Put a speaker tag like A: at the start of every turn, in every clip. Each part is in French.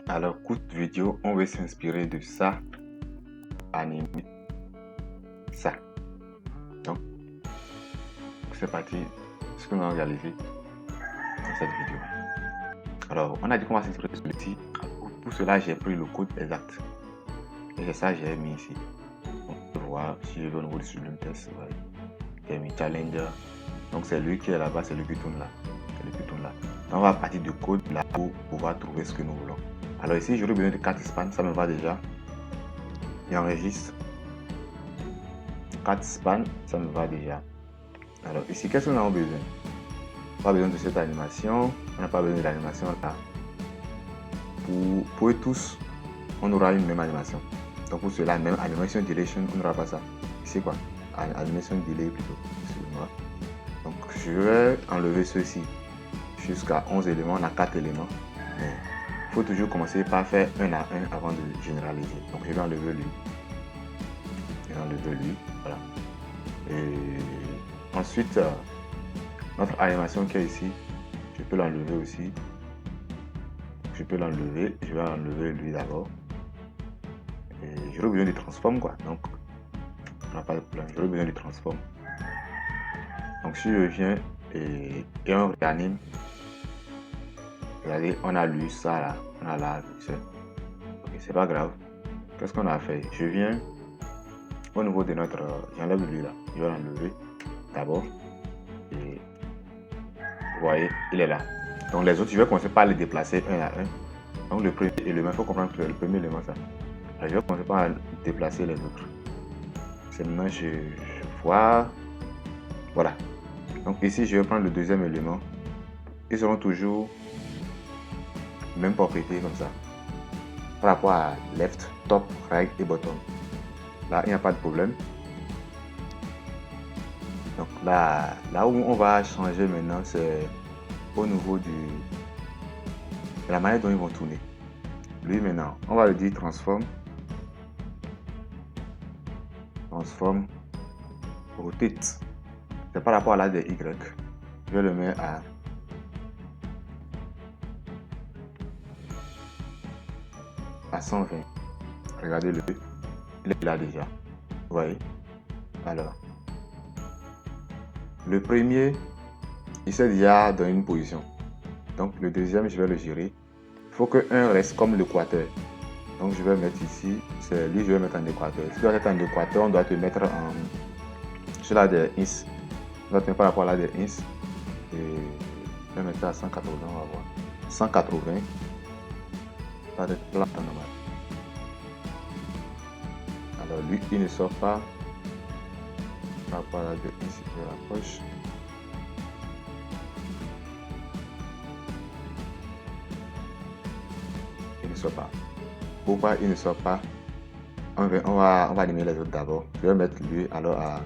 A: Alors, courte vidéo, on veut s'inspirer de ça, animer ça. Donc, c'est parti, ce que nous allons réaliser dans cette vidéo. Alors, on a dit qu'on va s'inspirer de celui-ci. Pour cela, j'ai pris le code exact. Et c'est ça j'ai mis ici. Donc, on peut voir, si je vais au niveau du Sublime Text, j'ai mis Challenger. Donc, c'est lui qui est là-bas, c'est lui qui tourne là. C'est lui qui tourne là. Donc, on va partir du code là pour pouvoir trouver ce que nous voulons. Alors ici, j'aurais besoin de 4 spans, ça me va déjà. Et enregistre 4 spans, ça me va déjà. Alors ici, qu'est-ce qu'on a besoin? Pas besoin de cette animation, on n'a pas besoin de l'animation là. Pour eux tous, on aura une même animation. Donc pour cela, même animation duration, on n'aura pas ça. Ici quoi? Animation delay plutôt. Donc je vais enlever ceci jusqu'à 11 éléments, on a 4 éléments. Il faut toujours commencer par faire un à un avant de généraliser. Donc je vais enlever lui. Je vais enlever lui. Voilà. Et ensuite, notre animation qui est ici, je peux l'enlever aussi. Je peux l'enlever. Je vais enlever lui d'abord. Et j'aurai besoin de transform quoi. Donc on n'a pas de problème. J'aurai besoin de transform. Donc si je viens et on réanime, regardez, on a lu ça là. On a là, c'est pas grave. Qu'est-ce qu'on a fait? Je viens au niveau de notre... J'enlève lui là. Je vais l'enlever d'abord. Et vous voyez, il est là. Donc les autres, je vais commencer par les déplacer un à un. Donc le premier élément, il faut comprendre que le premier élément, ça. Alors, je vais commencer par déplacer les autres. C'est maintenant, je vois. Voilà. Donc ici, je vais prendre le deuxième élément. Ils seront toujours même propriété comme ça. Par rapport à left, top, right et bottom. Là, il n'y a pas de problème. Donc là où on va changer maintenant, c'est au niveau de la manière dont ils vont tourner. Lui maintenant, on va le dire transform rotate. C'est par rapport à la de Y. Je vais le mettre à 120. Regardez-le, il est là déjà. Vous voyez? Alors, le premier, il s'est déjà dans une position. Donc le deuxième, je vais le gérer. Il faut que un reste comme l'équateur. Donc je vais mettre ici, c'est lui, je vais mettre en équateur. Si tu dois être en équateur, on doit te mettre sur la des ins. On doit te mettre par rapport à la des ins. Et je vais mettre ça à 180, on va voir. 180. Ça va être plat normal. Alors lui, il ne sort pas par rapport à la de ins, je rapproche. Il ne sort pas. Pourquoi il ne sort pas? On va animer les autres d'abord. Je vais mettre lui alors à...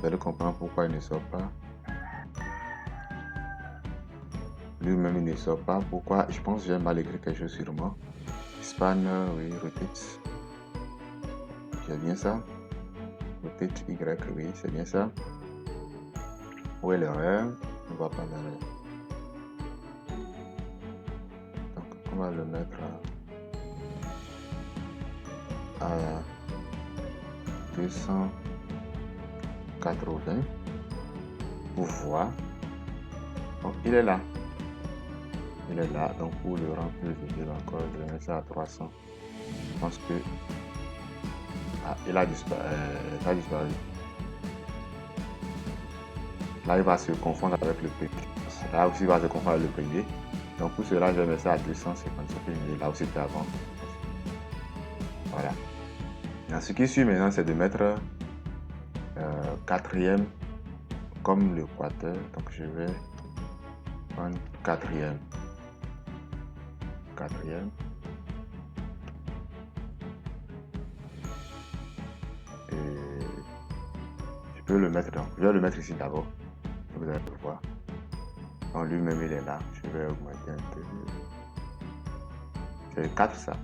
A: Vous allez comprendre pourquoi il ne sort pas. Lui-même il ne sort pas. Pourquoi? Je pense que j'ai mal écrit quelque chose sur moi. Span, oui, rotate. J'ai bien ça. Rotate Y, oui, c'est bien ça. Où est l'erreur? On ne voit pas l'erreur. Donc on va le mettre à 280 pour voir. Donc il est là. Il est là. Donc pour le rendre plus visible encore, je vais mettre ça à 300. Je pense que il a disparu. Là il va se confondre avec le premier. Là aussi il va se confondre avec le premier. Donc pour cela je vais mettre ça à 250. Là où c'était avant. Voilà. Et ce qui suit maintenant, c'est de mettre quatrième comme l'équateur. Donc je vais prendre quatrième. Et je peux le mettre, donc je vais le mettre ici d'abord. Vous allez le voir. Donc lui-même il est là. Je vais augmenter un peu. C'est 4 ça.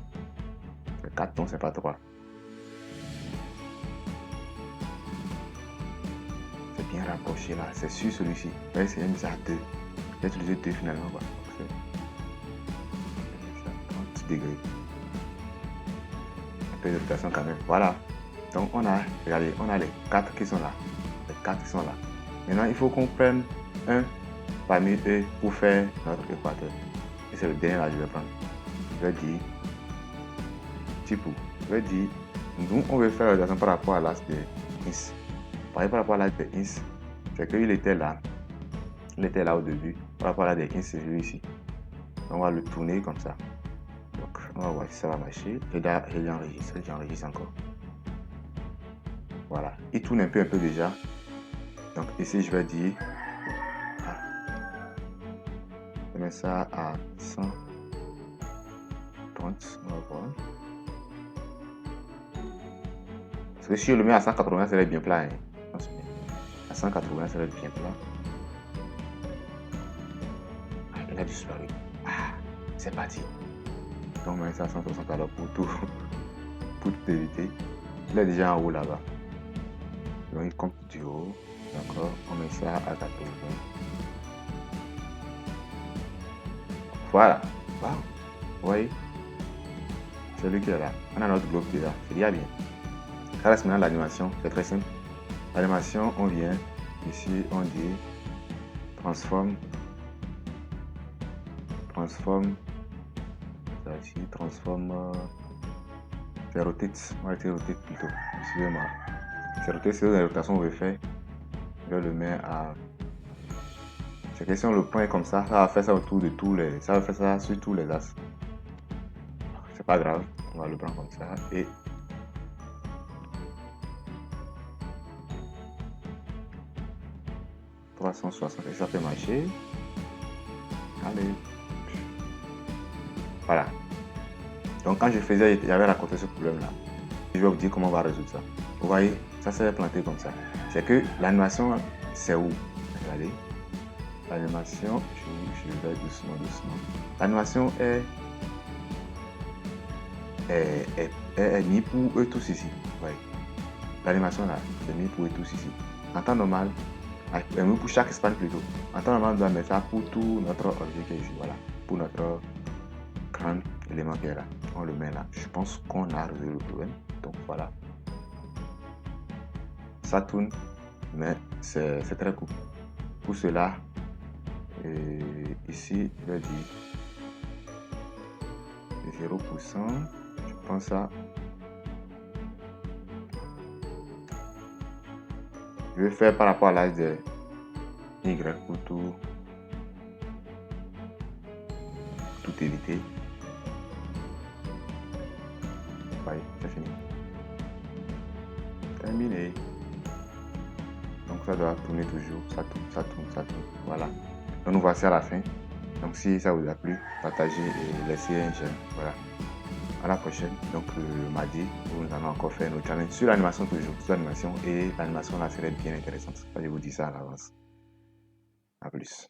A: C'est 4 donc c'est pas 3. C'est bien rapproché là. C'est sur celui-ci. J'ai essayé de mettre ça à 2. J'ai utilisé 2 finalement. Quoi. 10 degrés. Un peu de rotation quand même. Voilà. Donc on a, regardez, on a les 4 qui sont là. Les 4 qui sont là. Maintenant, il faut qu'on prenne un parmi eux pour faire notre équateur. Et c'est le dernier là que je vais prendre. Je vais dire Tipou. Je vais dire, nous on veut faire la rotation par rapport à l'axe de Is. Par rapport à l'axe de Is, c'est qu'il était là. Il était là au début. Par rapport à l'axe de Is, c'est celui-ci. On va le tourner comme ça. Donc on va voir si ça va marcher. J'enregistre encore. Voilà. Il tourne un peu déjà. Donc ici je vais dire, je mets ça à 130. On va voir. Parce que si je le mets à 180, ça va être bien plat. Hein. À 180, ça va être bien plat. Ah, il a disparu. Ah, c'est parti. Donc, on met ça à 160 alors pour tout éviter. Il est déjà en haut là-bas. Donc, il compte du haut. D'accord. On met ça à 80. Voilà. Wow. Vous voyez? C'est lui qui est là. On a notre globe qui est là. C'est déjà bien. Ça reste maintenant l'animation. C'est très simple. L'animation, on vient ici, on dit transforme. Ça ici, transforme. C'est rotate. On va dire rotate plutôt. Excusez-moi. C'est rotate, c'est la rotation qu'on veut faire. Je le mets à. C'est question le point comme ça va faire ça autour de tous les. Ça va faire ça sur tous les axes. C'est pas grave. On va le prendre comme ça. Et 360 et ça fait marcher. Allez. Voilà. Donc quand je faisais, j'avais raconté ce problème là. Je vais vous dire comment on va résoudre ça. Vous voyez, ça s'est planté comme ça. C'est que l'animation, c'est où? Regardez. L'animation, je vais doucement. L'animation est mis pour eux tous ici. Vous voyez. L'animation là, c'est mis pour eux tous ici. En temps normal, pour chaque span plutôt. En temps normal, on doit mettre ça pour tout notre objet qui est ici. Voilà. Pour notre grand élément qui est là. On le met là. Je pense qu'on a résolu le problème. Donc voilà. Ça tourne, mais c'est très court. Pour cela, ici, je vais dire 0%. Je prends ça. Je vais faire par rapport à l'âge de Y pour tout éviter. Ouais, c'est fini. Terminé. Donc ça doit tourner toujours. Ça tourne. Voilà. Donc nous voici à la fin. Donc si ça vous a plu, partagez et laissez un j'aime. Voilà. À la prochaine. Donc le mardi, nous allons encore faire nos challenges sur l'animation toujours. Sur l'animation et l'animation là serait bien intéressante. Je vous dis ça à l'avance. À plus.